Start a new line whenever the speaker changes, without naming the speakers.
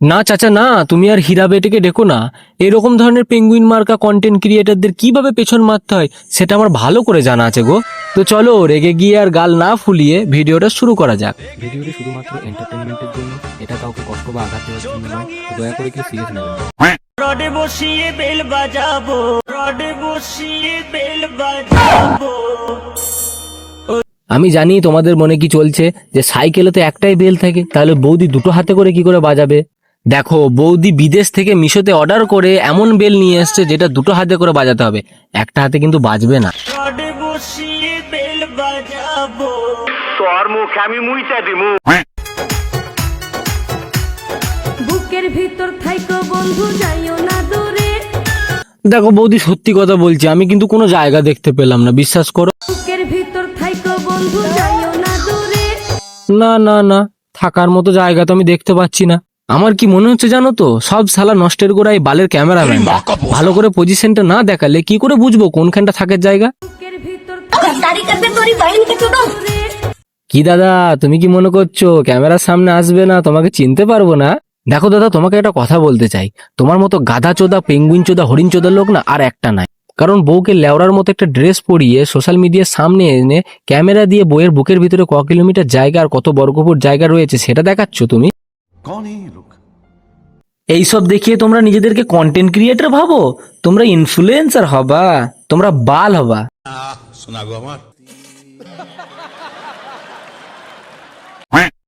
না চাচা না, তুমি আর হীরা বেটেকে ডেকো না। এরকম ধরনের পেঙ্গুইন মার্কা কন্টেন্ট ক্রিয়েটারদের কিভাবে পেছন মারতে হয় সেটা আমার ভালো করে জানা আছে গো। তো চলো রেগে গিয়ে আর গাল না ফুলিয়ে ভিডিওটা শুরু করা যাক। ভিডিওটি শুধুমাত্র এন্টারটেইনমেন্টের জন্য, এটা কাউকে কষ্ট বা আঘাত দেওয়ার জন্য নয়, দয়া করে কেউ সিরিয়াস নেবেন না।
রডে বসিয়ে বেল বাজাবো, রডে বসিয়ে বেল বাজাবো।
আমি জানি তোমাদের মনে কি চলছে যে সাইকেলে তো একটাই বেল থাকে, তাহলে বৌদি দুটো হাতে করে কি করে বাজাবে? দেখো বৌদি বিদেশ থেকে মিশোতে অর্ডার করে এমন বেল নিয়ে এসছে যেটা দুটো হাতে করে বাজাতে হবে, একটা হাতে কিন্তু বাজবে না।
রডে বসিয়ে বেল বাজাবো।
তোর মুখে আমি মুইতা দিমু।
বুকের ভিতর থাইকো বন্ধু যাইও না দূরে,
দেখো বৌদি সত্যি কথা বলছি, আমি কিন্তু কোনো জায়গা দেখতে পেলাম না, বিশ্বাস করো।
বুকের ভিতর থাইকো বন্ধু যাইও না দূরে।
না না না, থাকার মতো জায়গা তো আমি দেখতে পাচ্ছি না। আমার কি মনে হচ্ছে জানো তো, সব শালা নষ্টের গোড়ায় বালের ক্যামেরাম্যান। ভালো করে পজিশনটা না দেখালে কি করে বুঝবো কোনখানটা থাকার জায়গা?
বুকের ভিতর দূরে।
কি দাদা, তুমি কি মনে করছো ক্যামেরার সামনে আসবে না, তোমাকে চিনতে পারবো না? দেখো দাদা, তোমাকে একটা কথা বলতে চাই, তোমার মতো গাধা চোদা, পেঙ্গুইন চোদা, হরিণ চোদার লোক না আর একটা নাই। কারণ বউকে লেওড়ার মতো একটা ড্রেস পরিয়ে সোশ্যাল মিডিয়ার সামনে এনে ক্যামেরা দিয়ে বইয়ের বুকের ভিতরে ক কিলোমিটার জায়গা আর কত বর্গফুট জায়গা রয়েছে সেটা দেখাচ্ছ তুমি। এইসব দেখিয়ে তোমরা নিজেদেরকে কন্টেন্ট ক্রিয়েটর ভাবো? তোমরা ইনফ্লুয়েন্সার হবা, তোমরা বাল হবা।